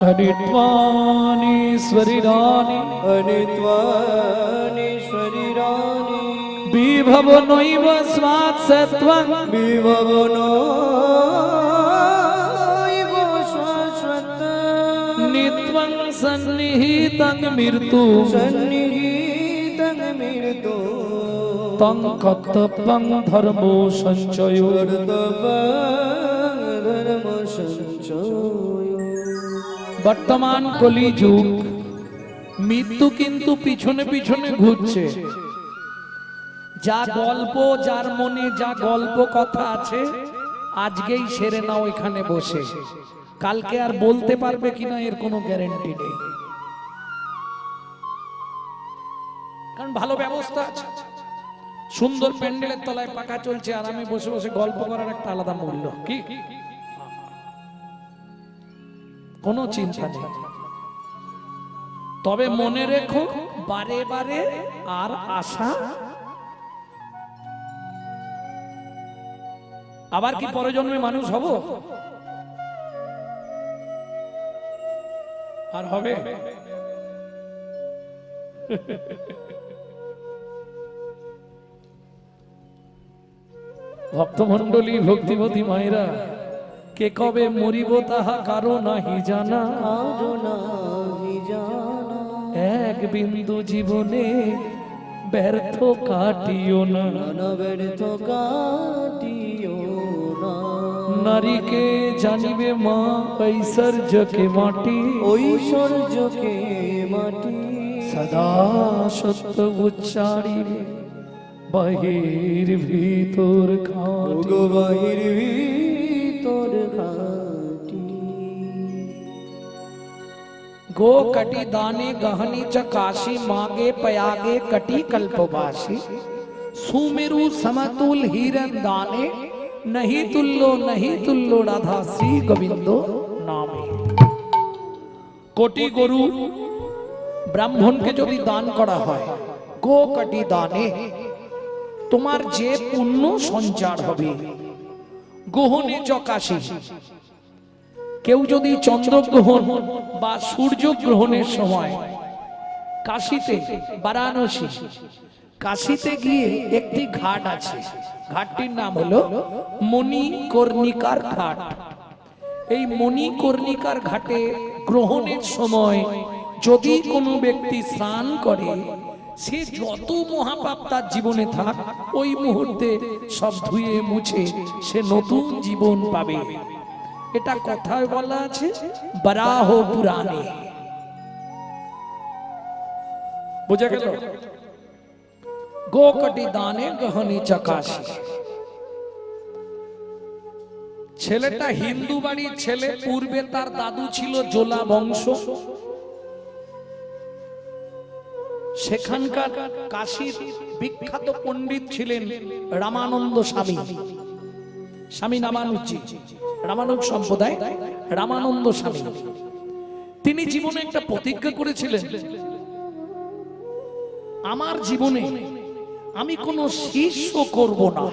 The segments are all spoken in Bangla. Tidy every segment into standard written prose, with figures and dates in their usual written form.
अनित्वानीश्वरी रानी अनित्वानीश्वरी रानी विभवो नैव स्वात् सत्वं विभवो नैव शाश्वत नित्वं सन्निहितं मृत्यु सन्निहितं मृत्यु तं कर्तव्यं धर्मो संचयो कर्तव्यं धर्म संचयो। বর্তমান কলি যুগ মৃত্যু কিন্তু পিছনে পিছনে ঘুরছে। যা গল্প যার মনে যা গল্প কথা আছে আজকেই সেরে নাও এখানে বসে, কালকে আর বলতে পারবে কিনা এর কোনো গ্যারান্টি নেই, কারণ ভালো ব্যবস্থা আছে, সুন্দর প্যান্ডেলের তলায় পাকা চলছে, আরামে বসে বসে গল্প করার একটা আলাদা মূল্য, কি কোনো চিন্তা নেই। তবে মনে রেখো বারে বারে আর আশা, আবার কি পরজন্মে মানুষ হব আর হবে? ভক্তমণ্ডলী ভক্তিমতী মায়েরা, কে কবে মরিব তাহা কারো নাহি জানা, এক বিন্দু জীবনে ব্যর্থ কাটিও না, ব্যর্থ কাটিও না। নারীকে জানিবে মা ঐশ্বর্যকে মাটি, ঐশ্বর্যকে মাটি সদা সত্য উচ্চারিবে বাহির ভিতর খাটি, বাহির ভিতর খাটি। गो कटी दाने गहनी च काशी मागे पयागे कटी कल्पवासी, सुमेरु समतुल हीरन दाने नहीं तुल्लो राधा श्री गोविंदो नामे। कोटी गरु ব্রাহ্মণকে যদি দান করা হয়, গো কটি দানে তোমার যে পুণ্য সঞ্চার হবে, গহনে চ কাশী, কেউ যদি চন্দ্রগ্রহণ বা সূর্যগ্রহণের সময় কাশীতে বারাণসী কাশীতে গিয়ে একটি ঘাট আছে, ঘাটটির নাম হলো মণিকর্ণিকার ঘাট। এই মণিকর্ণিকার ঘাটে গ্রহণের সময় যদি কোনো ব্যক্তি স্নান করে, সে যত মহাপাপ তার জীবনে থাক ওই মুহূর্তে সব ধুয়ে মুছে সে নতুন জীবন পাবে। এটা কথায় বলা আছে বরাহ পুরাণে, বুঝা গেল? গোকটি দানে গহনি চকাশি। ছেলেটা হিন্দু বাড়ির ছেলে, পূর্বে তার দাদু ছিল জোলা বংশ, সেখানকার কাশীর বিখ্যাত পণ্ডিত ছিলেন রামানন্দ স্বামী, স্বামী রামানুজি, রামানুজ সম্প্রদায় রামানন্দ স্বামী। তিনি জীবনে একটা প্রতিজ্ঞা করেছিলেন, আমার জীবনে আমি কোনো শিষ্য করব না।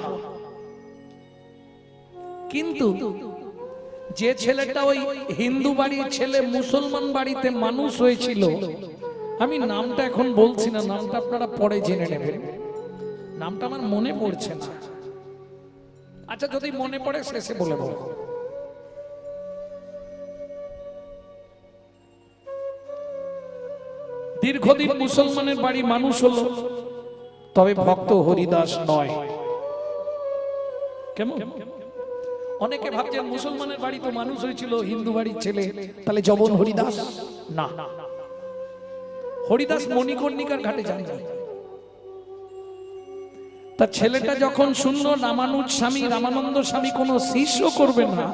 কিন্তু যে ছেলেটা ওই হিন্দু বাড়ির ছেলে মুসলমান বাড়িতে মানুষ হয়েছিল, আমি নামটা এখন বলছি না, নামটা আপনারা পরে জেনে নেবেন, নামটা আমার মনে পড়ছে না। আচ্ছা যদি মনে পড়ে শেষে বলে দেব। দীর্ঘদিন মুসলমানের বাড়ি মানুষ হলো, তবে ভক্ত হরিদাস নয়। কেমন? অনেকে ভাবছেন মুসলমানের বাড়ি তো মানুষ হয়েছিল, হিন্দু বাড়ির ছেলে, তাহলে জবন হরিদাস না। হরিদাস মণিকর্ণিকার ঘাটে যাননি। তার ছেলেটা যখন শুনলো রামানুজ স্বামী রামানন্দ স্বামী কোনো শিষ্য করবে না,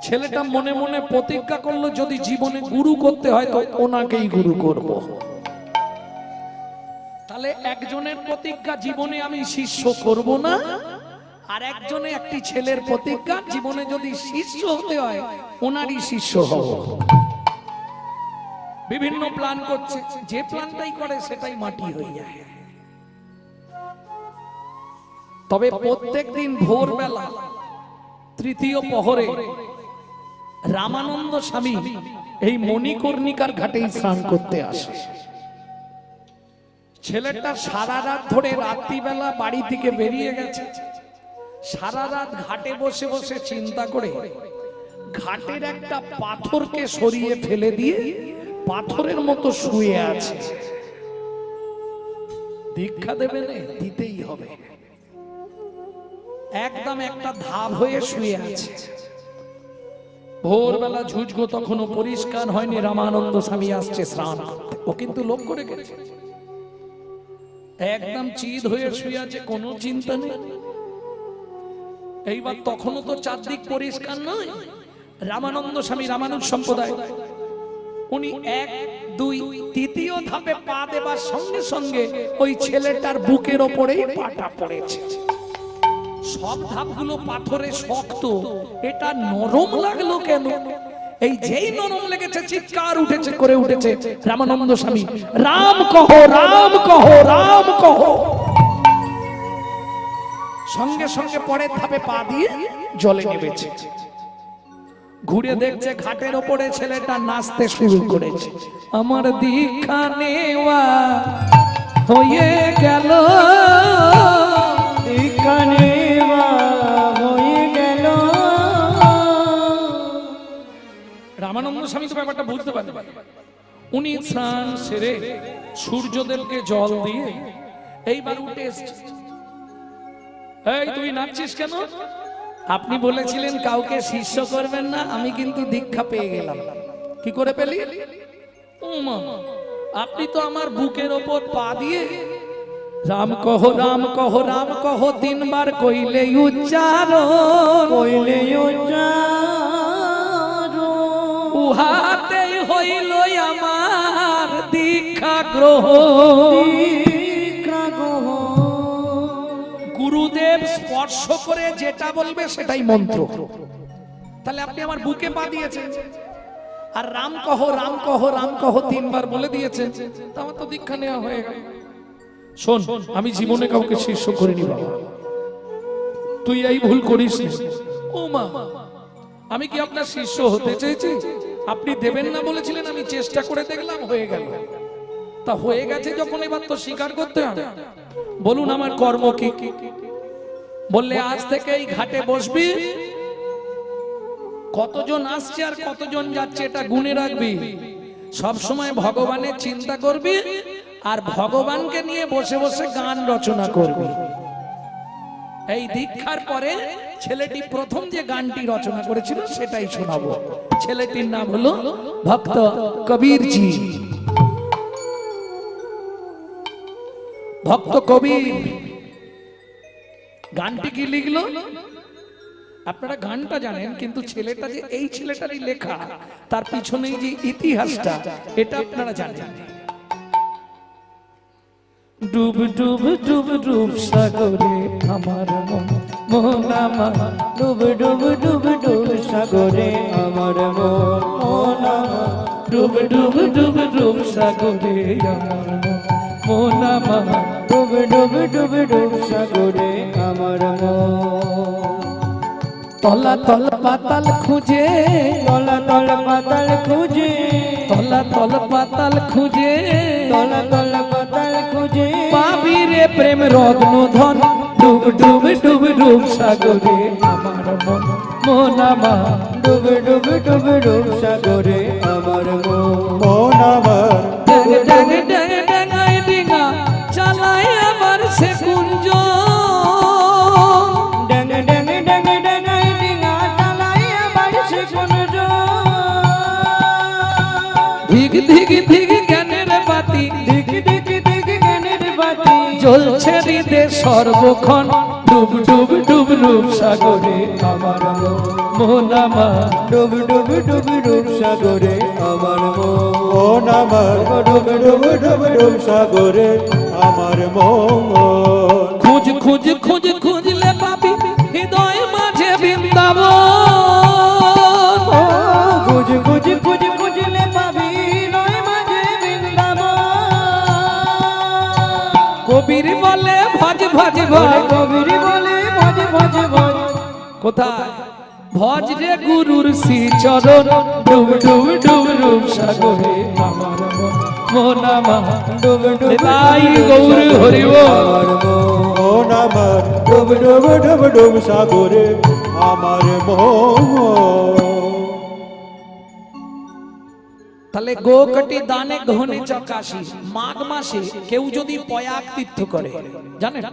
ছেলেটা মনে মনে প্রতিজ্ঞা করলো যদি জীবনে গুরু করতে হয় তো ওনাকেই গুরু করব। তাহলে একজনের প্রতিজ্ঞা জীবনে আমি শিষ্য করব না, আর একজনে একটি ছেলের প্রতিজ্ঞা জীবনে যদি শিষ্য হতে হয় ওনারই শিষ্য হব। বিভিন্ন প্ল্যান করছে, যে প্ল্যানটাই করে সেটাই মাটি হয়ে যায়। তবে প্রত্যেকদিন ভোরবেলা তৃতীয় প্রহরে রামানন্দ স্বামী এই মণিকর্ণিকার ঘাটেই স্নান করতে আসে। ছেলেটা সারা রাত ধরে রাত্রিবেলা বাড়ি থেকে বেরিয়ে গেছে, সারা রাত ঘাটে বসে বসে চিন্তা করে ঘাটের একটা পাথরকে সরিয়ে ফেলে দিয়ে পাথরের মতো শুয়ে আছে। দীক্ষা দেবে না, দিতেই হবে। একদম একটা ধাপ হয়ে শুয়ে আছে। ভোরবেলা ঝুঁঝগো তখনও পরিষ্কার হয়নি, রামানন্দ স্বামী আসছে স্নান করতে। ও কিন্তু লক্ষ্য রেখেছে, একদম চিৎ হয়ে শুয়ে আছে, কোনো চিন্তা নেই। এইবার তখনও তো চারদিক পরিষ্কার নয়। রামানন্দ স্বামী রামানুজ সম্প্রদায়, উনি এক দুই তৃতীয় ধাপে পা দেবার সঙ্গে সঙ্গে ওই ছেলেটার বুকের ওপরেই পাটা পড়েছে। সব ধাপগুলো পাথরে শক্ত, এটা নরম লাগলো কেন? এই যেই নরম লেগেছে চিৎকার উঠেছে, করে উঠেছে রামানন্দ স্বামী, রাম কহো, রাম কহো, রাম কহো। সঙ্গে সঙ্গে পরের ধাপে পা দিয়ে জলে নেমেছে। ঘুরে দেখছে ঘাটের ওপরে ছেলেটা নাচতে শুরু করেছে। আমার দীক্ষা নেওয়া হয়ে গেল, দীক্ষা নেওয়া হয়ে গেল। রামানন্দ স্বামী তো ব্যাপারটা বুঝতে পারেন। উনি স্নান সেরে সূর্যদেবকে জল দিয়ে এইবার উঠে এসছে। এই তুই নাচছিস কেন? আপনি বলেছিলেন কাউকে শিষ্য করবেন না, আমি কিন্তু দীক্ষা পেয়ে গেলাম। কি করে পেলি? ও মা, আপনি তো আমার বুকের ওপর পা দিয়ে রাম কহ, রাম কহ, রাম কহ তিনবার কইলে উচ্চারণ, কইলে উচ্চারণ, উহাতে হইল আমার দীক্ষা গ্রহণ। দীক্ষা গ্রহণ। গুরুদেব স্পর্শ করে যেটা বলবে সেটাই মন্ত্র। তাহলে আপনি আমার বুকে পা দিয়েছেন আর রাম কহ, রাম কহ, রাম কহ তিনবার বলে দিয়েছেন, তা আমার তো দীক্ষা নেওয়া হয়ে গেল। শোন, আমি জীবনে কাউকে শিষ্য করিনি বাবা, তুই এই ভুল করিস না। ও মা, আমি কি আপনার শিষ্য হতে চেয়েছি? আপনি দেবেন না বলেছিলেন, আমি চেষ্টা করে দেখলাম, হয়ে গেল। তা হয়ে গেছে যখন, এবার তো স্বীকার করতে হবে। বলুন আমার কর্ম কি? বললে আজ থেকে এই ঘাটে বসবি, কতজন আসছে আর কতজন যাচ্ছে এটা গুনে রাখবি, সব সময় ভগবানের চিন্তা করবি আর ভগবানকে নিয়ে বসে বসে গান রচনা করবি। এই দীক্ষার পরে ছেলেটি প্রথম যে গানটি রচনা করেছিল সেটাই শোনাবো। ছেলেটির নাম হলো ভক্ত কবিরজি। ভক্ত কবির গানটি কি লিখলো আপনারা গানটা জানেন, কিন্তু ছেলেটা যে এই ছেলেটারই লেখা, তার পিছনেই যে ইতিহাসটা এটা আপনারা জানেন। ডুব ডুব ডুব ডুব সাগরে আমার মন আমার, ডুব ডুব ডুব ডুব সাগরে আমার মন আমার, ডুব ডুব ডুব ডুব সাগরে আমার মন আমার, ডুব ডুব ডুব ডুব সাগরে আমার মন। তলা তল পাতাল খুঁজে, তলা তল পাতাল খুঁজে, তলা তল পাতাল খুঁজে, তলা তল পাতাল খুঁজে, পাবি রে প্রেম রত্ন ধন। ডুব ডুব ডুব ডুব সাগরে আমার মন আমার, ডুব ডুব ডুব ডুব সাগরে আমার মন আমার, ড্যাং ড্যাং ড্যাং ড্যাঙাই ডিঙা চালায় আমার সে কুঞ্জ। ড্যাং ড্যাং ড্যাং ড্যাঙাই ডিঙা চালাই আমার সে কুঞ্জ। ধিক ধিক ধিক জ্ঞানের বাতি, দিক দিক দিক জ্ঞানের বাতি, জ্বলছে হৃদে সর্বক্ষণ। ডুব ডুব ডুব ডুব সাগরে আমার মন আমার, ডুব ডুব ডুব ডুব সাগরে আমার মন আমার, ডুব ডুব ডুব ডুব সাগরে আমার মন। খুঁজ খুঁজ খুঁজ খুঁজলে পাবি হৃদয় মাঝে বৃন্দাবন। খুঁজ খুঁজ খুঁজ খুঁজলে পাবি নয় মাঝে বৃন্দাবন। কবির বলে ভজ ভজ ভজ, কবির বলে ভজ ভজ ভজ, কোথায় ভজ রে গুরুর শ্রী চরণ ডুব ডুব ডুব ডুব সাগরে আমার মন আমার ডুব ডুব তাই গৌর হরি আমার মন মন আমার ডুব ডুব ডুব ডুব সাগরে আমার মন। তাহলে গোকটি দানে ঘনে চকাশি। মাঘ মাসে কেউ যদি পয়াগ তীর্থ করে, জানেন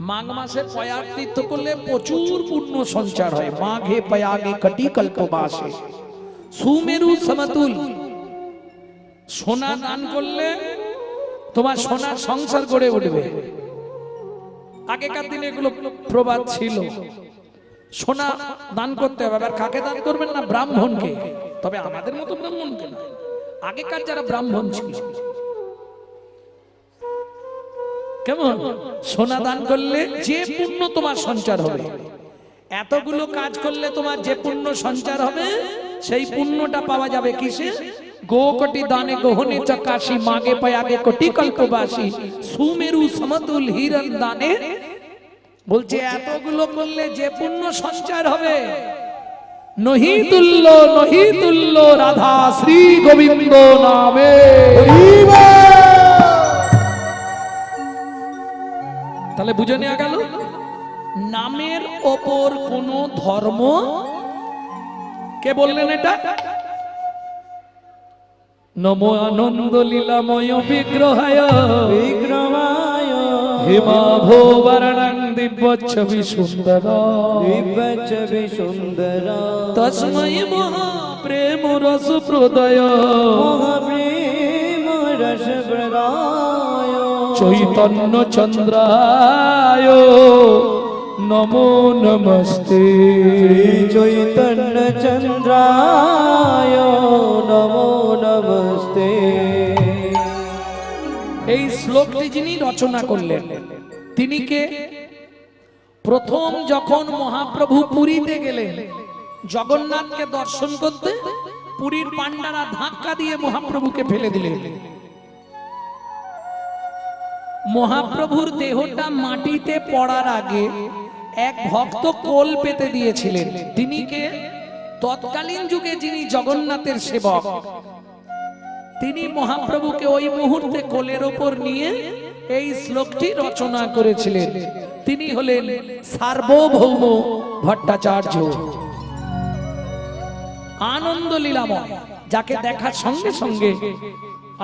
মাঘ মাসে পয়াগ তীর্থ করলে প্রচুর পুণ্য সঞ্চার হয়। মাঘে পয়াগে কটি কল্পবাসে সুমেরু সমতুল। সোনা দান করলে তোমার সোনার সংসার গড়ে উঠবে। আগেকার দিনে এগুলো প্রবাদ ছিল। সোনা দান করতে হবে। আবার কাকে দান করবেন না? ব্রাহ্মণকে। তবে আমাদের মতো ব্রাহ্মণকে না, আগেকার যারা ব্রাহ্মণ ছিল। কেমন? সোনা দান করলে যে পুণ্য তোমার সঞ্চার হবে। এতগুলো কাজ করলে তোমার যে পুণ্য সঞ্চার হবে সেই পুণ্যটা পাওয়া যাবে কিসে? গোকটি দানে গহনে চকাশি মাগে পয়াগে কোটি কল্পবাসী সুমেরু সমতুল হিরণ দানে। বলছে এতগুলো করলে যে পুণ্য সঞ্চার হবে নহি তুল্য রাধা শ্রী গোবিন্দ নামে। তাহলে বুঝে নেওয়া গেল নামের ওপর কোন ধর্ম। কে বললেন এটা? নমো আনন্দ লীলাময় বিগ্রহায় বিগ্রহায় হেমা ভোবরণং দিব্যচ্ছবি সুন্দর দিব্যচ্ছবি সুন্দর তস্मै মহা প্রেম রস প্রদয় মহাপ্রেম রস প্রদায় চৈতন্য চন্দ্রায় নমো নমস্তে। চৈতন্য চন্দ্রায় নমো নমস্তে। এই শ্লোকটি যিনি রচনা করলেন তিনি কে? প্রথম যখন মহাপ্রভু পুরীতে গেলেন জগন্নাথকে দর্শন করতে, পুরীর পান্ডারা ধাক্কা দিয়ে মহাপ্রভুকে ফেলে দিলেন। মহাপ্রভুর দেহটা মাটিতে পড়ার আগে এক ভক্ত কোল পেতে দিয়েছিলেন। তিনি কে? তৎকালীন যুগে যিনি জগন্নাথের সেবক, তিনি মহাপ্রভুকে ওই মুহূর্তে কোলের ওপর নিয়ে এই শ্লোকটি রচনা করেছিলেন। তিনি হলেন সার্বভৌম ভট্টাচার্য। আনন্দ লীলাময়, যাকে দেখার সঙ্গে সঙ্গে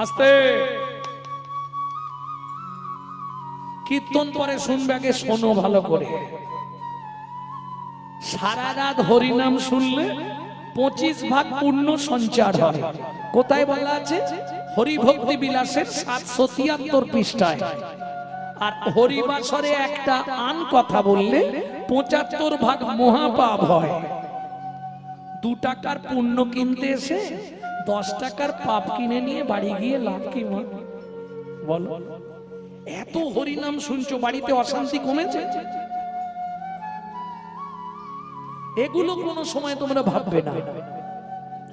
আস্তে কীর্তন পরে শুনবে, আগে শোনো ভালো করে। সারা রাত হরিনাম শুনলে 25 ভাগ পুণ্য সঞ্চার হয়। কোথায় বলা আছে? হরিভক্তি বিলাসের 773 পৃষ্ঠায়। আর হরিবাসরে একটা আন কথা বললে 75 ভাগ মহাপাপ হয়। 2 টাকার পুণ্য কিনতে এসে 10 টাকার পাপ কিনে নিয়ে বাড়ি গিয়ে লাভ কি মা? বলো। এত হরিনাম শুনছো, বাড়িতে অশান্তি কমেছে? এগুলো কোনো সময় তোমরা ভাববে না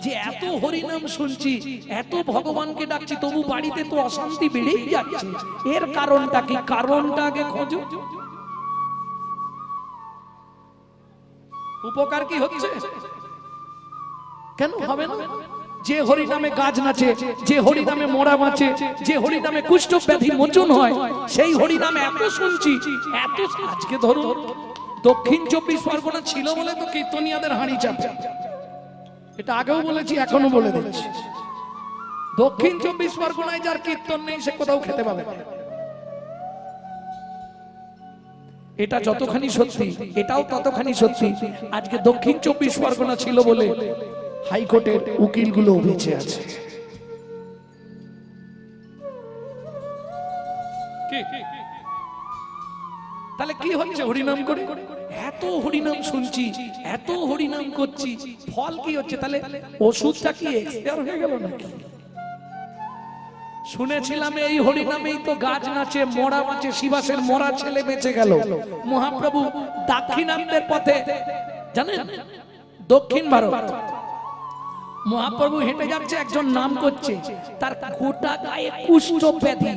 যে এত হরিনাম শুনছি, এত ভগবানকে ডাকছি, তবু বাড়িতে তো অশান্তি বেড়েই যাচ্ছে। এর কারণটা কি? কারণটা আগে খোঁজো। উপকার কি হচ্ছে? কেন হবে না? যে হরিনামে গাছ নাচে, যে হরিনামে মোড়া বাঁচে, যে হরিনামে কুষ্ঠ ব্যাধি মোচন হয়, সেই হরিনামে এত শুনছি, এত। আজকে ধরুন দক্ষিণ 24 পরগনা ছিল বলে তো কীর্তনিয়াদের হাঁড়ি চাপে। এটা আগেও বলেছি, এখনো বলে দিচ্ছি। দক্ষিণ 24 পরগনায় যার কীর্তন নেই সে কোথাও খেতে পাবে না। এটা যতখানি সত্যি, এটাও ততখানি সত্যি। আজকে দক্ষিণ 24 পরগনা ছিল বলে হাইকোর্টের উকিলগুলো বেঁচে আছে। তাহলে কি হচ্ছে? হরিনাম করে এত হরিনাম শুনছি, এত হরিনাম করছি, ফল কি হচ্ছে? তাহলে ওষুধটা কি এক্সপায়ার হয়ে গেল নাকি? শুনেছিলাম এই হরিনামেই তো গাছ নাচে, মরা বাঁচে, শিবাসের মরা ছেলে বেঁচে গেল। মহাপ্রভু দাক্ষিণাত্যের পথে, জানেন দক্ষিণ ভারত, মহাপ্রভু হেঁটে যাচ্ছে, একজন নাম করছে, তার গোটা গায়ে কুষ্ঠ ব্যাধি,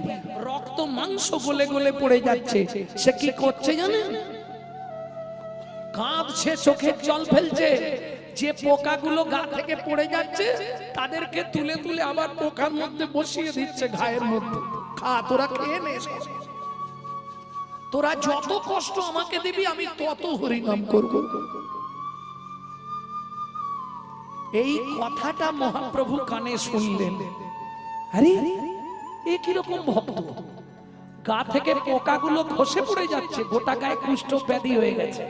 রক্ত মাংস গলে গলে পড়ে যাচ্ছে। সে কি করছে জানেন? কাঁদছে, চোখের জল ফেলছে। যে পোকাগুলো গা থেকে পড়ে যাচ্ছে তাদেরকে তুলে তুলে আবার পোকার মধ্যে বসিয়ে দিচ্ছে ঘায়ের মধ্যে। খা, তোরা খেয়ে নে, তোরা যত কষ্ট আমাকে দিবি আমি তত হরিনাম করব। এই কথাটা মহাপ্রভু কানে শুনলেন। আরে এ কিরকম ভক্ত, গা থেকে পোকাগুলো খসে পড়ে যাচ্ছে, গোটা গায়ে কুষ্ঠ ব্যাধি হয়ে গেছে,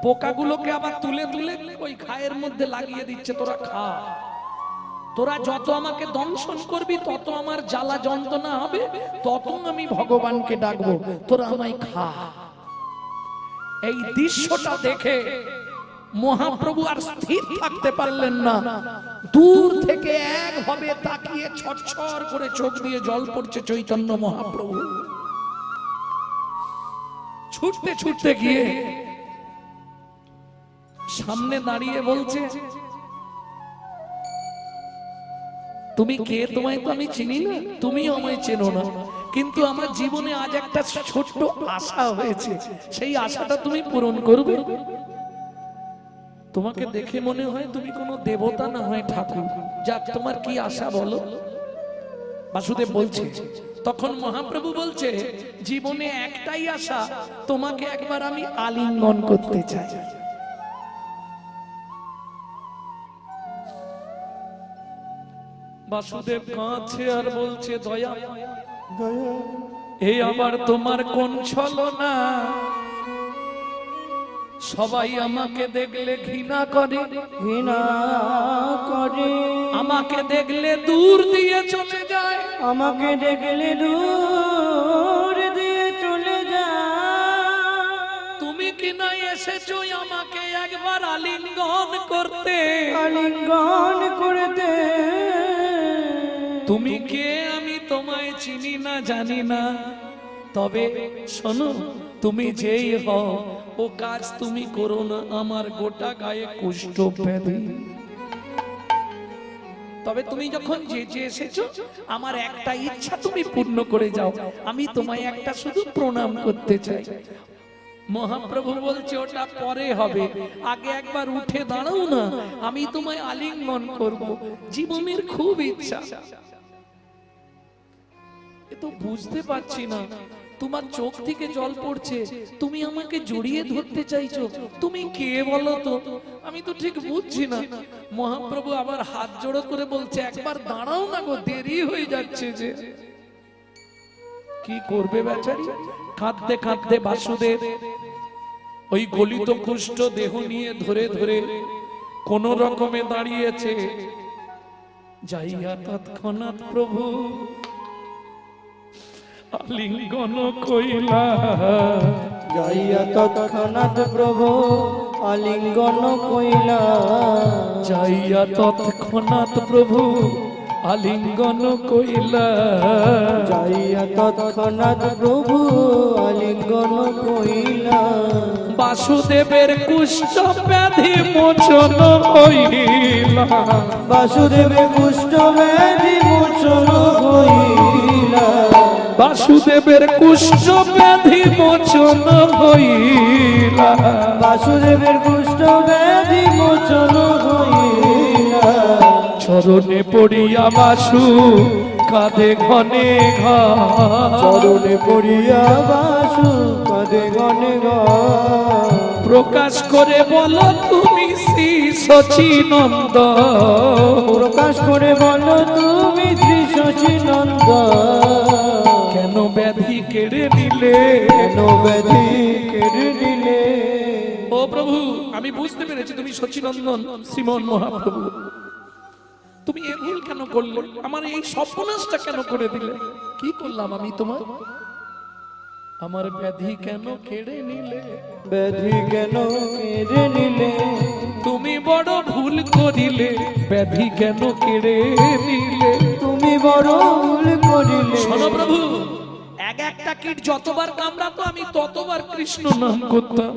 পোকাগুলোকে আবার তুলে তুলে ওই ঘায়ের মধ্যে লাগিয়ে দিচ্ছে, তোরা খা। তোরা যত আমাকে দংশন করবি তত আমার জ্বালা যন্ত্রণা হবে, তত আমি ভগবানকে ডাকবো, তোরা আমায় খা। এই দৃশ্যটা দেখে মহাপ্রভু আর স্থির থাকতে পারলেন না। দূর থেকে একভাবে তাকিয়ে ছটছট করে চোখ দিয়ে জল পড়ছে চৈতন্য মহাপ্রভু। ছুটতে ছুটতে গিয়ে সামনে দাঁড়িয়ে বলছে, তুমি কে? তোমায় তো আমি চিনি না, তুমিও আমায় চেনো না, কিন্তু আমার জীবনে আজ একটা ছোট্ট আশা হয়েছে, সেই আশাটা তুমি পূরণ করবে। তোমাকে দেখে মনে হয় তুমি কোনো দেবতা না হয় ঠাকুর, যাক তোমার কি আশা বলো। বাসুদেব বলছে, তখন মহাপ্রভু বলছে, জীবনে একটাই আশা, তোমাকে একবার আমি আলিঙ্গন করতে চাই। বাসুদেব কাঁদছে আর বলছে, দয়া দয়া এই আবার তোমার কোন ছলনা, সবাই আমাকে দেখলে ঘৃণা করে, ঘৃণা করে, আমাকে দেখলে দূর দিয়ে চলে যায়, আমাকে দেখলে দূর দিয়ে চলে যায়। তুমি কি না এসেছো আমাকে একবার আলিঙ্গন করতে, আলিঙ্গন করতে। তুমি কে আমি তোমায় চিনি না জানি না, তবে শোনো তুমি যেই হও ও কাজ তুমি করো না, আমার গোটা গায়ে কুষ্ঠ ব্যাধি। তবে তুমি যখন যে এসেছো আমার একটা ইচ্ছা তুমি পূর্ণ করে যাও, আমি তোমায় একটা শুধু প্রণাম করতে চাই। মহাপ্রভু বলছে, ওটা পরে হবে, আগে একবার উঠে দাঁড়াও না, আমি তোমায় আলিঙ্গন করব, জীবনের খুব ইচ্ছা। এ তো বুঝতে পারছি না, তোমার চোখ থেকে জল পড়ছে, তুমি আমাকে জড়িয়ে ধরতে চাইছো, তুমি কে বলো তো? আমি তো ঠিক বুঝছি না। মহাপ্রভু আবার হাত জোড়ো করে বলছে, একবার দাঁড়াও না গো, দেরি হয়ে যাচ্ছে যে। কি করবে বেচারি? কাঁদতে কাঁদতে বাসুদেব ওই গলিত কুষ্ঠ দেহ নিয়ে ধরে ধরে কোন রকমে দাঁড়িয়েছে। যাইয়া তৎক্ষণাৎ প্রভু আলিঙ্গন কইলা, যাইয়া তৎক্ষণাৎ প্রভু আলিঙ্গন কইলা, যাইয়া তৎক্ষণাৎ প্রভু আলিঙ্গন কইলা, যাইয়া তৎক্ষণাৎ প্রভু আলিঙ্গন কইলা। বাসুদেবের কুষ্ঠ ব্যাধি মোচন হইলা, বাসুদেবের কুষ্ঠ ব্যাধি মোচন হইলা, বাসুদেবের কুষ্ঠ ব্যাধি মোচন হইলা, বাসুদেবের কুষ্ঠ ব্যাধি মোচন হইলা। চরণে পড়িয়া বাসু কাঁদে ঘনে ঘা, চরণে পড়িয়া বাসু কাঁদে ঘনে ঘা। প্রকাশ করে বলো তুমি শ্রী সচিনন্দ, প্রকাশ করে বলো তুমি শ্রী সচিনন্দ, কেন ব্যাধি কেড়ে নিলে, কেন ব্যাধি কেড়ে নিলে। ও প্রভু আমি বুঝতে পেরেছি তুমি সচিনন্দন শ্রীমন মহাপ্রভু, তুমি এ ভুল কেন করলে, আমার এই সর্বনাশটা কেন করে দিলে? কি করলাম আমি তোমার? আমার ব্যাধি কেন কেড়ে নিলে, ব্যাধি কেন কেড়ে নিলে। তুমি বড় ভুল করিলে, ব্যাধি কেন কেড়ে নিলে। তুমি বড় ভুল করিলে। শোনো প্রভু, এক একটা কীট যতবার কামড়াতো আমি ততবার কৃষ্ণ নাম করতাম,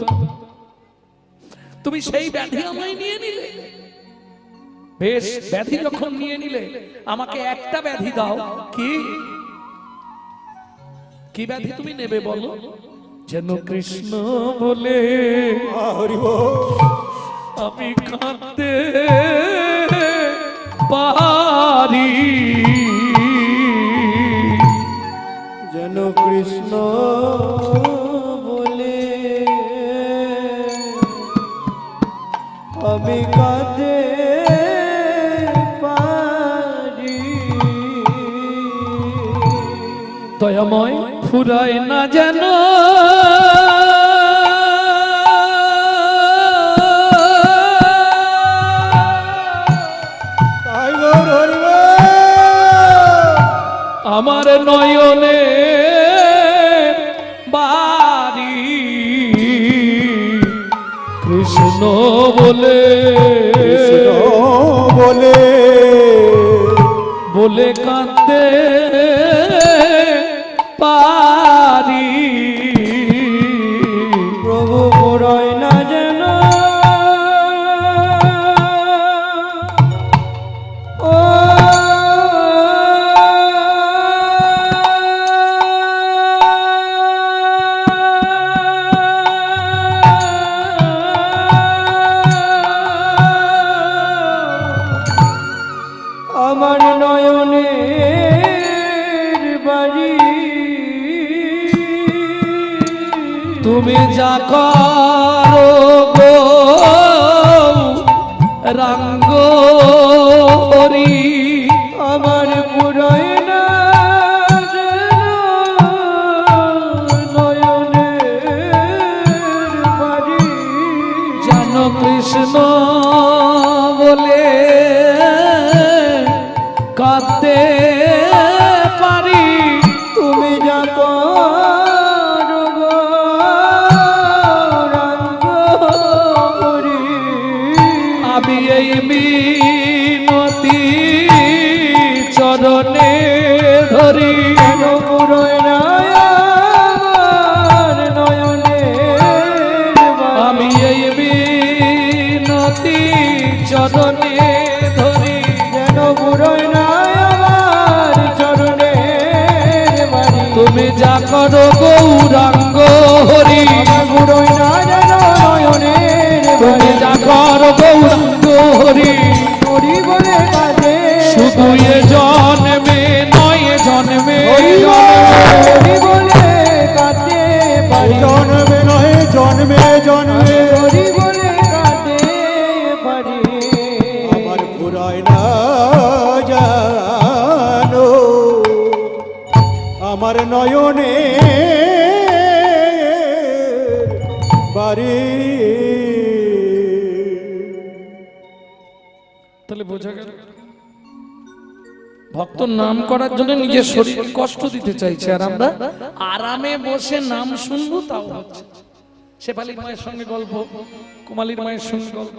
তুমি সেই ব্যাধি আমায় নিয়ে নিলে। বেশ, ব্যাধি যখন নিয়ে নিলে আমাকে একটা ব্যাধি দাও। কি কি ব্যাধি তুমি নেবে বলো? যেন কৃষ্ণ বলে হরি বল। আমি কাঁদতে পারি, যেন কৃষ্ণ বলে আমি কাঁদতে পারি। দয়াময় ফুরায় না যেন তাই গৌর হরি বল। আমার নয়নে বাড়ি, কৃষ্ণ বলে কৃষ্ণ বলে বলে কাঁদতে পারি। প্রভু পুরয় না যেন ও আমার নয়নের বাড়ি। তুমি যা করো গো রাঙ্গ হরি, আমার পুরয় না যেন নয়নের বাড়ি। যেন কৃষ্ণ বলে কাঁদতে পারি। তুমি যা করো গো রাঙ্গ হরি, আমি এই মিনতি চরণে ধরি। যেন পুরয় না আমার নয়নের বাড়ি। আমি এই মিনতি চরণে ধরি। যেন পুরয় না আমার চরণের বাড়ি। তুমি যা করো গৌরাঙ্গ হরি, আমার পুরয় না যেন নয়নের তুমি বাড়ি। যা করো গৌরাঙ্গ হরি, হরি বলে কাঁদে শুধু এ জন্মে নয় জন্মে হরি বলে কাঁদতে পারি। জন্মে নয় জন্মে জন্মে হরি বলে কাঁদতে পারি। আমার ফুরায় না জানো আমার নয়নে বাড়ি। তাহলে বোঝা গেল ভক্ত নাম করার জন্য নিজের শরীরে কষ্ট দিতে চাইছে, আর আমরা আরামে বসে নাম শুনবো তাও হচ্ছে। শেফালির মায়ের সঙ্গে গল্প, কুমালির মায়ের সঙ্গে গল্প।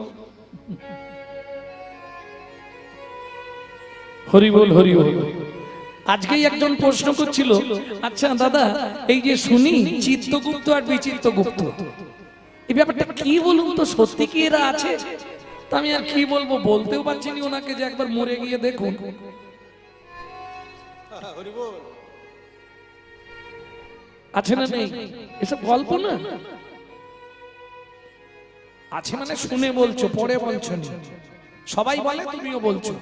হরি বল হরি বল। আজকেই একজন প্রশ্ন করছিল, আচ্ছা দাদা এই যে শুনি চিত্তগুপ্ত আর বিচিত্রগুপ্ত, এই ব্যাপারটা কি বলুন তো, সত্যি কি এরা আছে? তা আমি আর কি বলবো, বলতেও পারছি না ওনাকে যে একবার মরে গিয়ে দেখুন। আছে না নেই এসব গল্প না? আছে মানে শুনে বলছো, পরে বলছো না। সবাই বলে তুমিও বলছো।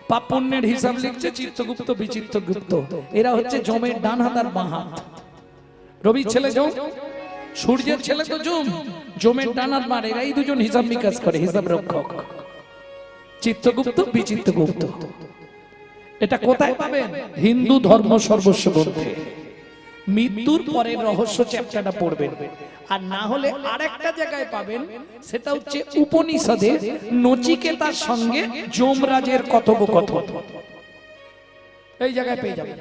পাপ পুণ্যের হিসাব লিখছে চিত্তগুপ্ত বিচিত্রগুপ্ত, এরা হচ্ছে জমের ডান হাত আর বাঁ হাত। রবির ছেলে জম, সূর্যের ছেলে তো জম, জমের ডান হাত বাঁ, এরাই দুজন হিসাব নিকাশ করে, হিসাব রক্ষক। চিত্তগুপ্ত বিচিত্রগুপ্ত। এটা কোথায় পাবেন? হিন্দু ধর্ম সর্বস্ব গ্রন্থে। মৃত্যুর পরের রহস্য চ্যাপ্টারটা পড়বেন। আর না হলে আরেকটা জায়গায় পাবেন, সেটা হচ্ছে উপনিষদে নচিকেতার সঙ্গে যমরাজের কথোপকথন। এই জায়গায় পেয়ে যাবেন।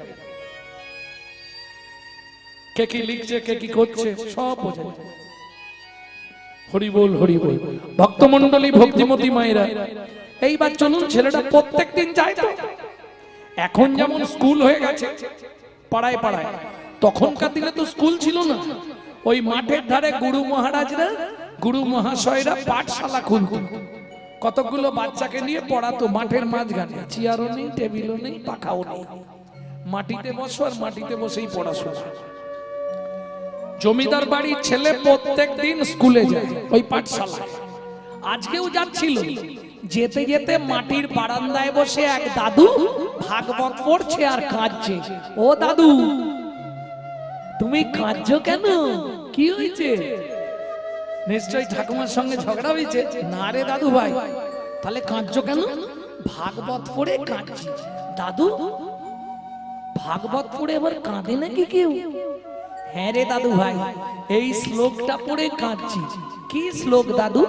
কে কি লিখছে, কে কি করছে, সব বোঝা যায়। হরি বল হরি বল। ভক্তমণ্ডলী, ভক্তিমতী মায়েরা, এইবার চলুন, ছেলেটা প্রত্যেকদিন যায় তো। এখন যেমন স্কুল হয়ে গেছে পাড়ায় পাড়ায়, তখনকার দিনে তো স্কুল ছিল না। ওই মাঠের ধারে গুরু মহারাজরা, গুরু মহাশয়রা পাঠশালা খুলতো, কতগুলো বাচ্চাকে নিয়ে পড়াতো মাঠের মাঝখানে। চেয়ারও নেই, টেবিলও নেই, পাখাও নেই, মাটিতে বসো আর মাটিতে বসেই পড়াশোনা। জমিদার বাড়ির ছেলে প্রত্যেক দিন স্কুলে যায় ওই পাঠশালায়। আজকেও যাচ্ছিল, যেতে যেতে মাটির বারান্দায় বসে এক দাদু ভাগবত পড়ছে আর কাঁদছে। ও দাদু, তুমি কাঁদছো কেন? কি হয়েছে? নিশ্চয়ই ঠাকুমার সঙ্গে ঝগড়া হয়েছে। না রে দাদু ভাই। তাহলে কাঁদছো কেন? ভাগবত পড়ে কাঁদছি। দাদু, ভাগবত পড়ে আবার কাঁদে নাকি কেউ? হ্যাঁ রে দাদু ভাই, এই শ্লোকটা পড়ে কাঁদছি। কি শ্লোক দাদু?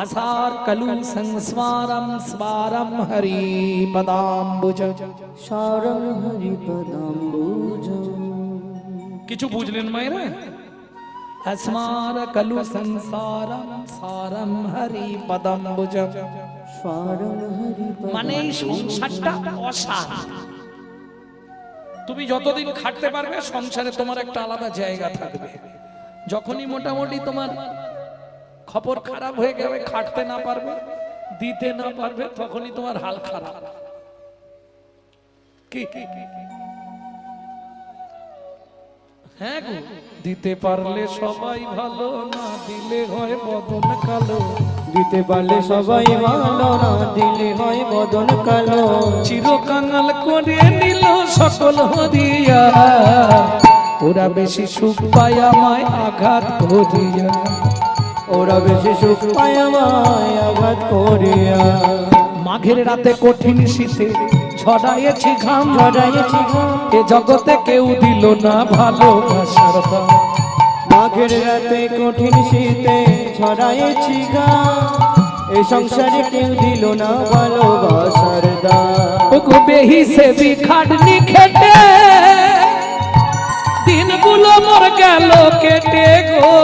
আসার কালু সংস্বারম স্বারম হরি পদাম্বুজ সারং হরি পদাম্বুজ। কিছু বুঝলেন মায়েরা? अस्मार कलु संसारम सारम हरि पदम्बुज। সারং হরি মানে এই সংসারটা অসার। তুমি যতদিন খাটতে পারবে সংসারে তোমার একটা আলাদা জায়গা থাকবে। যখনই মোটামুটি তোমার খবর খারাপ হয়ে যাবে, খাটতে না পারবে, দিতে না পারবে, তখনই তোমার হাল খারাপ। কি হ্যাঁ গো, দিতে পারলে সবাই ভালো, না দিলে হয় বদন কালো। দিতে পারলে সবাই ভালো, না দিলে হয় বদন কালো। চিরকাঙাল করে নিল সকল হরিয়া, ওরা বেশি সুখ পায় আমায় আঘাত করিয়া। ওরা বেশি সুখ পায় আমায় আঘাত করিয়া। মাঘের রাতে কঠিন শীতে ছড়াইছি ঘাম, ছড়াইছি ঘাম। এ জগতে কেউ দিল না ভালোবাসার দাম। মাঘের রাতে কঠিন শীতে ছড়াইছি ঘাম, এই সংসারে কেউ দিল না ভালোবাসার দাম। ওগো বেহিসেবি খাটনি খেটে দিনগুলো মোর গেল কেটে গো।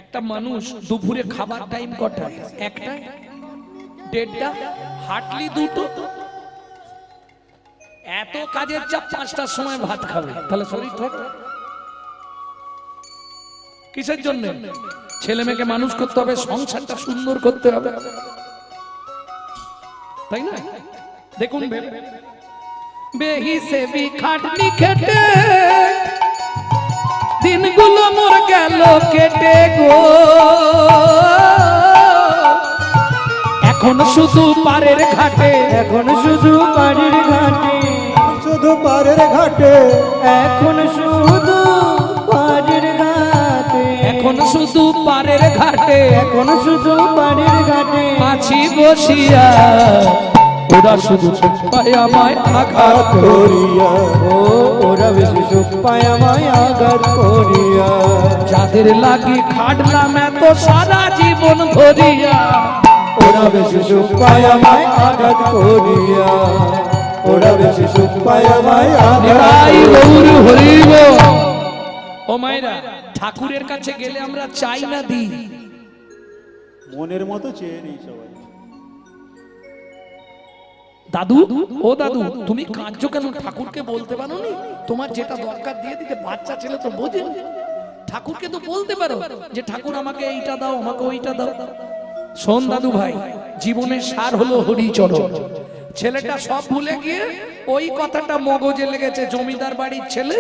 একটা মানুষ দুপুরে খাবার টাইম কটা? একটা, দেড়টা, হাটলি দুটো। এত কাজের চাপ, 5টার সময় ভাত খাবে, তাহলে শরীর থাকবে কিসের জন্য? ছেলে মেয়েকে মানুষ করতে হবে, সংসারটা সুন্দর করতে হবে, তাই না? দেখুন, বেহিসেবি খাটনি খেটে দিনগুলো মোর গেল কেটে গো। এখন শুধু পারের ঘাটে, এখন শুধু বাড়ির ঘাটে, শুধু পারের ঘাটে, এখন শুধু বাড়ির ঘাটে, এখন শুধু পারের ঘাটে এখন শুধু বাড়ির ঘাটে আছি বসিয়া। ওরা শুধু সুখ পায় আমায় আঘাত করিয়া। ও ওরা বেশি সুখ পায় আমায় আঘাত করিয়া। যাদের লাগি খাটলাম এত সারা জীবন ভরিয়া, ওরা বেশি সুখ পায় আমায় আঘাত করিয়া। ওরা বেশি সুখ পায় আমায় আঘাত নিতাই করিয়া। গৌর হরিব। ও মায়েরা, ঠাকুরের কাছে গেলে আমরা চাই না দিই, মনের মতো চেয়ে নেই সবাই। দাদু, ও দাদু, তুমি কাঁদছো কেন? ঠাকুরকে বলতে পারো নি তোমার যেটা দরকার দিয়ে দিতে? বাচ্চা ছেলে তো বোঝে না। ঠাকুরকে তো বলতে পারো যে ঠাকুর আমাকে এইটা দাও, আমাকে ওইটা দাও। শোন দাদু ভাই, জীবনের সার হলো হরিচরণ। ছেলেটা সব ভুলে গিয়ে ওই কথাটা মগজে লেগেছে, জমিদার বাড়ির ছেলে,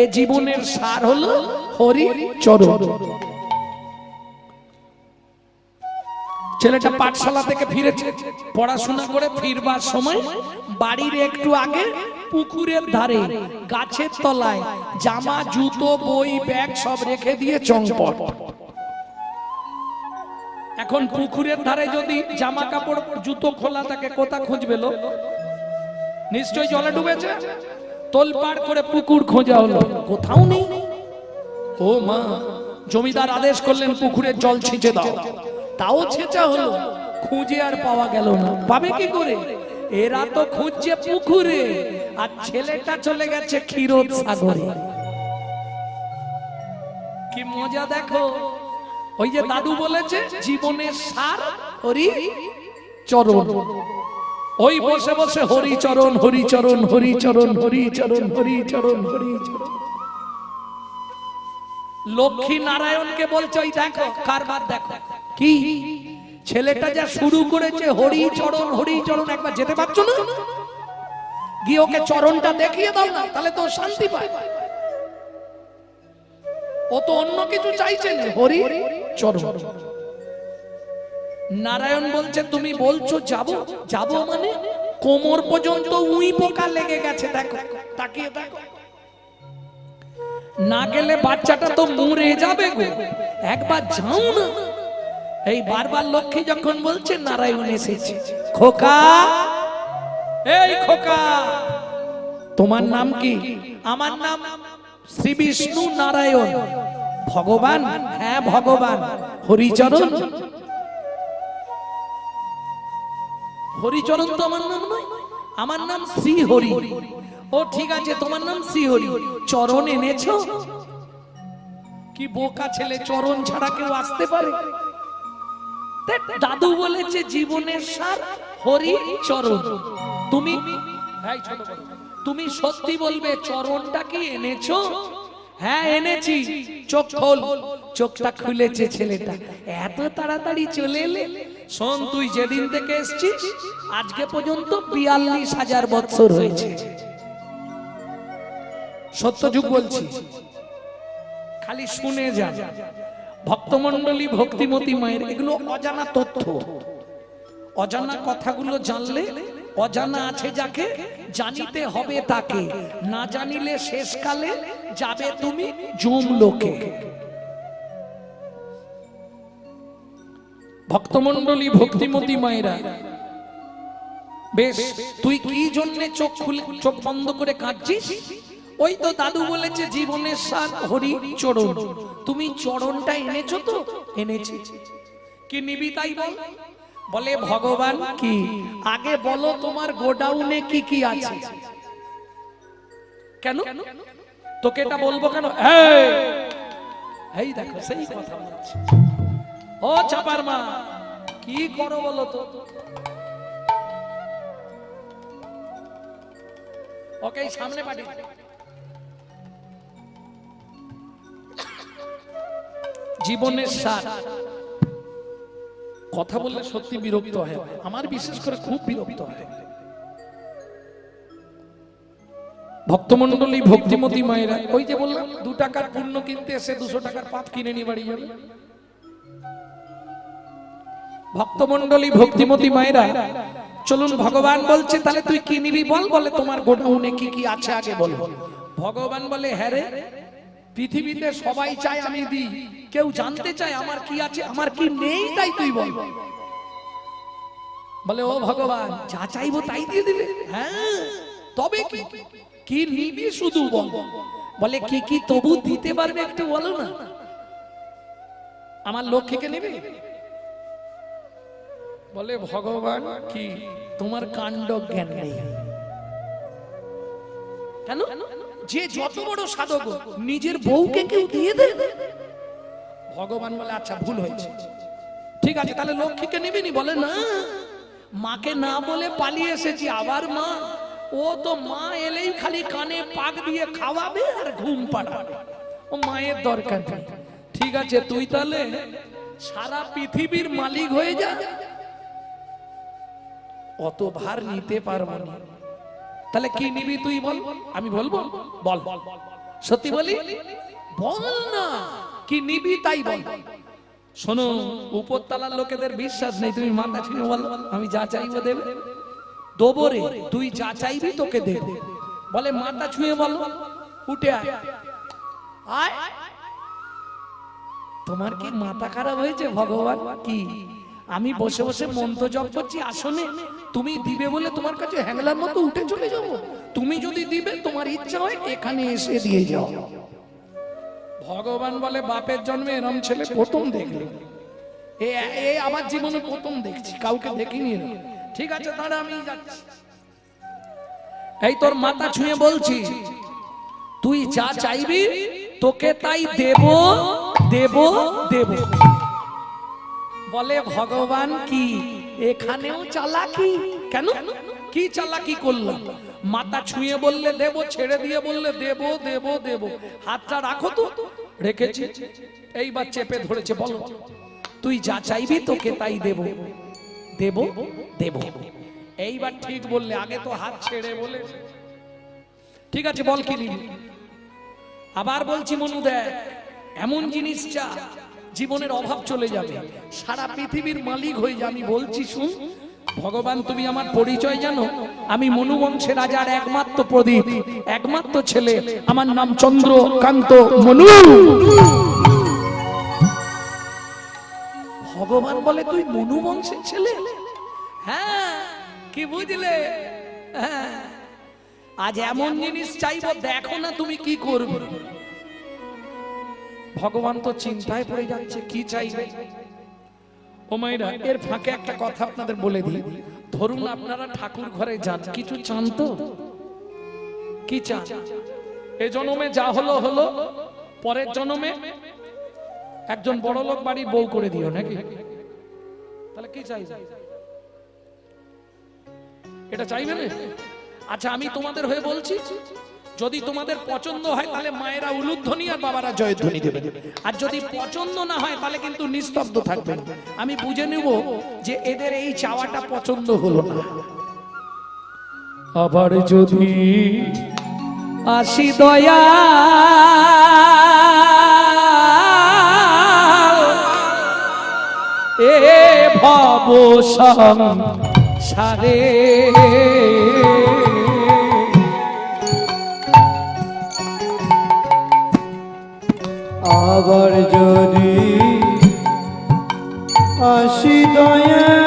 এ জীবনের সার হলো হরিচরণ। ছেলেটা পাঠশালা থেকে ফিরেছে, পড়াশোনা করে ফিরবার সময় বাড়ির একটু আগে পুকুরের ধারে গাছের তলায় জামা, জুতো, বই, ব্যাগ সব রেখে দিয়ে চম্পট। এখন পুকুরের ধারে যদি জামা কাপড়, জুতো খোলা থাকে, কোথা খুঁজবে লোক? নিশ্চয় জলে ডুবেছে। তোলপাড় করে পুকুর খোঁজা হলো, কোথাও নেই। ও মা, জমিদার আদেশ করলেন পুকুরের জল ছিঁচে দাও। তাও ছেঁচা হলো, খুঁজে আর পাওয়া গেল না। পাবে কি করে? এরা তো খুঁজছে পুকুরে, আর ছেলেটা চলে গেছে ক্ষীরোদ সাগরে। কি মজা দেখো! ওই যে দাদু বলেছে জীবনের সার হরিচরণ। ওই বসে বসে হরিচরণ হরিচরণ হরিচরণ হরিচরণ হরিচরণ হরিচরণ। লক্ষ্মী নারায়ণকে বলছে ওই দেখো কারবার দেখো। কি ছেলেটা যা শুরু করেছে হরিচরণ হরিচরণ, একবার যেতে পারছো না? গিয়ে ওকে চরণটা দেখিয়ে দাও না, তাহলে তো শান্তি পায়। ও তো অন্য কিছু চাইছে না, হরি চরণ। নারায়ণ বলছে তুমি বলছো যাবো, যাবো মানে কোমর পর্যন্ত উই পোকা লেগে গেছে, দেখো তাকিয়ে দেখো। না গেলে বাচ্চাটা তো মরে যাবে গো, একবার যাও না। এই বারবার লক্ষ্মী যখন বলছে নারায়ণ এসেছে। খোকা, এই খোকা, তোমার নাম কি? আমার নাম শ্রী বিষ্ণু নারায়ণ। ভগবান? হ্যাঁ ভগবান। হরিচরণ? হরিচরণ তো আমার নাম নয়, আমার নাম শ্রী হরি। ও ঠিক আছে, তোমার নাম শ্রী হরি। চরণ এনেছো? কি বোকা ছেলে, চরণ ছাড়া কেউ আসতে পারে? দাদু বলেছে জীবনের সার হরি চরণ। তুমি তুমি সত্যি বলবে চরণটা কি এনেছো? হ্যাঁ এনেছি। চোখ খোল। চোখটা খুলেছে ছেলেটা। এত তাড়াতাড়ি চলে এলে? শোন, তুই যেদিন থেকে এসেছিস আজকে পর্যন্ত 42,000 বছর হয়েছে। সত্য যুগ বলছি, খালি শুনে যা। ভক্তমণ্ডলী, ভক্তিমতী মায়ের এগুলো অজানা তথ্য। অজানা কথাগুলো জানলে, অজানা আছে যাকে, জানিতে হবে তাকে। না জানিলে শেষকালে যাবে তুমি জম লোকে। ভক্তমণ্ডলী, ভক্তিমতী মায়েরা, বেশ তুই কি জন্যে চোখ খুলে, চোখ বন্ধ করে কাঁদছিস? ওই তো দাদু বলেছে জীবনের সার হরি চরণ। তুমি চরণটা এনেছো তো? এনেছি। কি নিবি তাই বল। বলে ভগবান কি? আগে বলো তোমার গোডাউনে কি কি আছে। কেন তোকে এটা বলবো কেন? এই দেখো সেই কথা বলছে। ও চাপার মা, কি করো বলো তো? ওকে সামনে পাঠিয়ে। জীবনের সার কথা বললে সত্যি বিরক্ত হয়, আমার বিশেষ করে খুব বিরক্ত হয়। ভক্তমণ্ডলী, ভক্তিমতী মায়েরা, ওই যে বললাম 2 টাকার পুণ্য কিনতে এসে 200 টাকার পাপ কিনে নিয়ে বাড়ি যাবে। ভক্তমণ্ডলী, ভক্তিমতী মায়েরা, চলুন ভগবান বলছে তাহলে তুই কি নিবি বল। বলে তোমার গোডাউনে কি কি আছে আগে বল। ভগবান বলে হ্যাঁ রে, পৃথিবীতে সবাই চায় আমি দিই, কেউ জানতে চায় আমার কি আছে, আমার কি নেই, তাই তুই বল। বলে ও ভগবান, যা চাইবো তাই দিয়ে দিবে? হ্যাঁ, তবে কি কি নিবি শুধু বল। বলে কি কি তবু দিতে পারবে একটু বলো না। আমার লক্ষ্মীকে নেবে? বলে ভগবান কি তোমার কাণ্ড জ্ঞান নেই। কেন? যে যত বড় সাধক নিজের বউকে কেউ দিয়ে দেয়? ভগবান বলে আচ্ছা ভুল হয়েছে, ঠিক আছে তাহলে লক্ষ্মীকে নিবি নি? বলে না, মাকে না বলে পালিয়ে এসেছি। আবার মা? ও তো মা এলেই খালি কানে পাক দিয়ে খাওয়াবে আর ঘুম পাড়াবে, ও মায়ের দরকার নেই। ঠিক আছে তুই তাহলে সারা পৃথিবীর মালিক হয়ে যা, অত ভার নিতে পারবো না। তাহলে কি নিবি তুই বল। আমি বলবো? বল। সত্যি বলি? বল না, কি নিবি তাই বল। শোনো, উপরতলার লোকেদের বিশ্বাস নেই, তুমি মাথা ছুঁয়ে বল আমি যা চাইবো দেবে। দেবো রে, তুই যা চাইবি তোকে দেবে। বলে মাথা ছুঁয়ে বল, উঠে আয়। তোমার কি মাথা খারাপ হয়েছে? ভগবান কি আমি বসে বসে মন্ত্র জপ করছি আসনে, তুমি দিবে বলে তোমার কাছে হ্যাংলার মতো উঠে চলে যাব? তুমি যদি দিবে তোমার ইচ্ছা হয় এখানে এসে দিয়ে যাও। ভগবান বলে বাপের জন্মে এরম ছেলে প্রথম দেখলে, এ আমার জীবনে প্রথম দেখছি, কাউকে দেখিনি। ঠিক আছে দাঁড়া আমি যাচ্ছি। এই তোর মাথা ছুঁয়ে বলছি, তুই যা চাইবি তোকে তাই দেব দেব দেব। বলে ভগবান কি এখানেও চালাকি? কেন কি চালাকি করলাম? মাথা ছুঁয়ে বললে দেব, ছেড়ে দিয়ে বললে দেব দেব দেব। হাতটা রাখো তো। রেখেছি, এইবার চেপে ধরেছে। বলো তুই যা চাইবি তোকে তাই দেব দেব দেব। এইবার ঠিক বললে, আগে তো হাত ছেড়ে বলে ঠিক আছে বল কি নিবি? আবার বলছি মনু দেখ, এমন জিনিস চা জীবনের অভাব চলে যাবে, সারা পৃথিবীর মালিক হয়ে যা। আমি বলছি শুন ভগবান, তুমি আমার পরিচয় জানো? আমি মনু বংশের রাজার একমাত্র প্রদীপ, একমাত্র ছেলে। আমার নাম চন্দ্রকান্ত মনু। ভগবান বলে তুই মনু বংশের ছেলে? হ্যাঁ, কি বুঝলে? হ্যাঁ, আজ এমন জিনিস চাইবো, দেখো না তুমি কি করবে। ভগবান তো চিন্তায় পড়ে যাচ্ছে কি চাইবে। ও মাইরা, এর ফাঁকে একটা কথা আপনাদের বলে দিই। ধরুন আপনারা ঠাকুর ঘরে যান, কিছু চান তো? কি চান? এ জন্মে যা হলো হলো, পরের জন্মে একজন বড় লোক বাড়ি বউ করে দিও নাকি? তাহলে কি চাইবে? এটা চাইবে না? আচ্ছা আমি তোমাদের হয়ে বলছি, যদি তোমাদের পছন্দ হয় তাহলে মায়েরা উলুধ্বনি আর বাবারা জয়ধ্বনি দেবেন, আর যদি পছন্দ না হয় তাহলে কিন্তু নিস্তব্ধ থাকবেন। আমি বুঝে নেব যে এদের এই চাওয়াটা পছন্দ হলো না। আবার যদি আসি দয়া এ ভব সংসারে, আবার যদি আসি দয়া